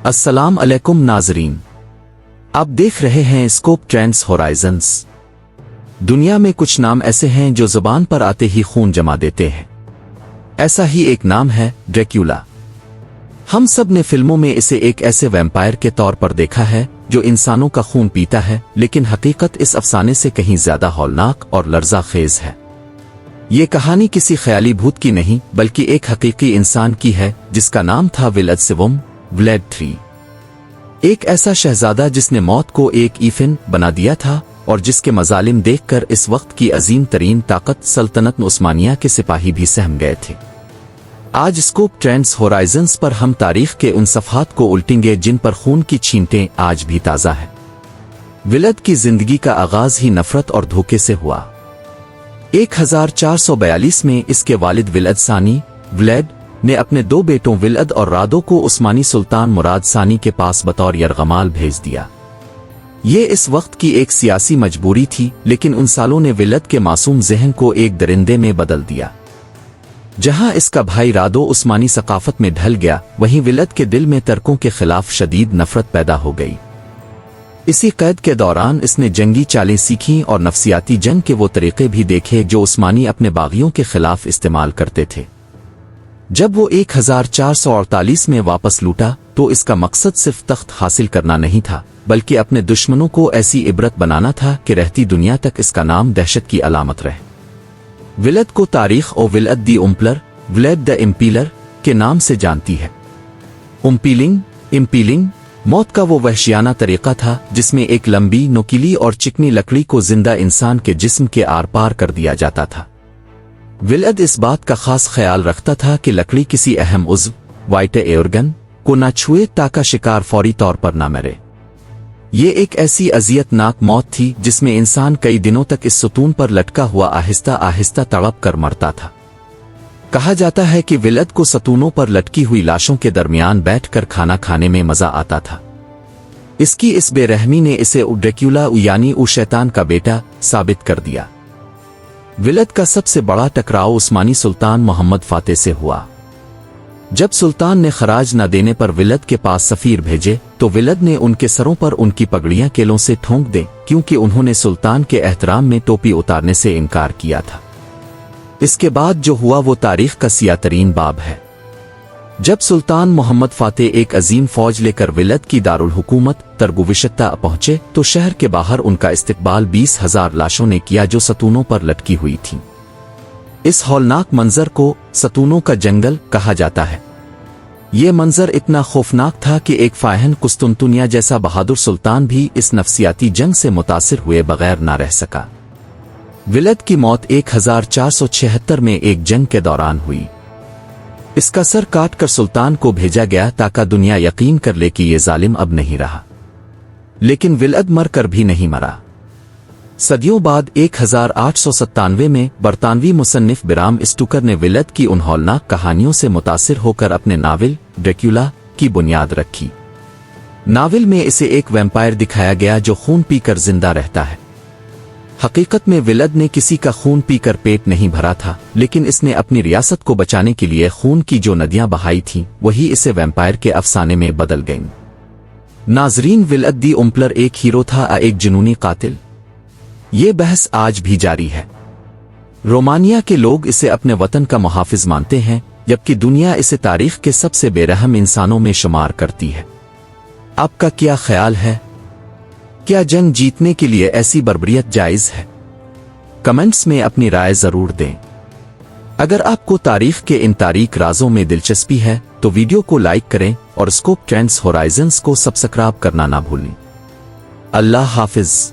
अस्सलाम अलैकुम नाजरीन, आप देख रहे हैं स्कोप ट्रेंड्स होराइजन्स। दुनिया में कुछ नाम ऐसे हैं जो जुबान पर आते ही खून जमा देते हैं। ऐसा ही एक नाम है ड्रैक्युला। हम सब ने फिल्मों में इसे एक ऐसे वैम्पायर के तौर पर देखा है जो इंसानों का खून पीता है, लेकिन हकीकत इस अफसाने से कहीं ज्यादा हौलनाक और लर्ज़ाखेज है। ये कहानी किसी ख्याली भूत की नहीं बल्कि एक हकीकी इंसान की है जिसका नाम था विलद सिवम व्लेड III। एक ऐसा शहजादा जिसने मौत को एक ईफिन बना दिया था और जिसके मजालिम देखकर इस वक्त की अजीम तरीन ताकत सल्तनत उस्मानिया के सिपाही भी सहम गए थे। आज स्कोप ट्रेंड्स होराइजन्स पर हम तारीख के उन सफ़हात को उल्टेंगे जिन पर खून की छींटें आज भी ताज़ा है। विलद की जिंदगी का आगाज ही नफरत और धोखे से हुआ। 1442 में इसके वालिद विलद सानी व्लेड ने अपने दो बेटों विलद और रादो को उस्मानी सुल्तान मुराद सानी के पास बतौर यरगमाल भेज दिया। ये इस वक्त की एक सियासी मजबूरी थी, लेकिन उन सालों ने विलद के मासूम ज़हन को एक दरिंदे में बदल दिया। जहां इसका भाई रादो उस्मानी सकाफत में ढल गया, वहीं विलद के दिल में तर्कों के खिलाफ शदीद नफरत पैदा हो गई। इसी कैद के दौरान इसने जंगी चालें सीखीं और नफसियाती जंग के वो तरीके भी देखे जो उस्मानी अपने बागियों के खिलाफ इस्तेमाल करते थे। जब वो 1448 में वापस लूटा तो इसका मकसद सिर्फ तख्त हासिल करना नहीं था, बल्कि अपने दुश्मनों को ऐसी इबरत बनाना था कि रहती दुनिया तक इसका नाम दहशत की अलामत रहे। विलद को तारीख और विलद दी उम्पलर व्लेड द इम्पीलर के नाम से जानती है। इम्पीलिंग मौत का वो वहशियाना तरीका था जिसमें एक लंबी नुकीली और चिकनी लकड़ी को जिंदा इंसान के जिस्म के आर पार कर दिया जाता था। विलद इस बात का खास ख्याल रखता था कि लकड़ी किसी अहम उज़्व वाइटे ऑर्गन को न छुए ताकि शिकार फौरी तौर पर न मरे। ये एक ऐसी अजियतनाक मौत थी जिसमें इंसान कई दिनों तक इस सतून पर लटका हुआ आहिस्ता आहिस्ता तड़प कर मरता था। कहा जाता है कि विलद को सतूनों पर लटकी हुई लाशों के दरमियान बैठकर खाना खाने में मजा आता था। इसकी इस बेरहमी ने इसे ड्रैक्युला यानी शैतान का बेटा साबित कर दिया। विलद का सबसे बड़ा टकराव उस्मानी सुल्तान मोहम्मद फातेह से हुआ। जब सुल्तान ने खराज न देने पर विलद के पास सफीर भेजे तो विलद ने उनके सरों पर उनकी पगड़ियां केलों से ठोंक दें, क्योंकि उन्होंने सुल्तान के एहतराम में टोपी उतारने से इनकार किया था। इसके बाद जो हुआ वो तारीख का सियातरीन बाब है। जब सुल्तान मोहम्मद फातेह एक अजीम फौज लेकर विलद की दारुल हुकूमत तरगुविशत्ता पहुंचे तो शहर के बाहर उनका इस्तकबाल 20,000 लाशों ने किया जो सतूनों पर लटकी हुई थीं। इस हौलनाक मंजर को सतूनों का जंगल कहा जाता है। ये मंजर इतना खौफनाक था कि एक फाहन कुस्तुनतुनिया जैसा बहादुर सुल्तान भी इस नफसियाती जंग से मुतासिर हुए बगैर ना रह सका। विलद की मौत 1476 में एक जंग के दौरान हुई। इसका सर काट कर सुल्तान को भेजा गया ताकि दुनिया यकीन कर ले कि ये जालिम अब नहीं रहा। लेकिन विलद मर कर भी नहीं मरा। सदियों बाद 1897 में बरतानवी मुसन्निफ बिराम स्टूकर ने विलद की उन हौलनाक कहानियों से मुतासिर होकर अपने नावल ड्रैक्युला की बुनियाद रखी। नावल में इसे एक वैम्पायर दिखाया गया जो खून पीकर जिंदा रहता है। हकीकत में विलद ने किसी का खून पीकर पेट नहीं भरा था, लेकिन इसने अपनी रियासत को बचाने के लिए खून की जो नदियां बहाई थीं वही इसे वैम्पायर के अफसाने में बदल गईं। नाजरीन, विलद दी उम्पलर एक हीरो था या एक जुनूनी कातिल? ये बहस आज भी जारी है। रोमानिया के लोग इसे अपने वतन का मुहाफिज मानते हैं, जबकि दुनिया इसे तारीख के सबसे बेरहम इंसानों में शुमार करती है। आपका क्या ख्याल है? क्या जंग जीतने के लिए ऐसी बर्बरियत जायज है? कमेंट्स में अपनी राय जरूर दें। अगर आपको तारीख के इन तारीख राजों में दिलचस्पी है तो वीडियो को लाइक करें और स्कोप ट्रेंड्स होराइजन्स को सब्सक्राइब करना ना भूलें। अल्लाह हाफिज।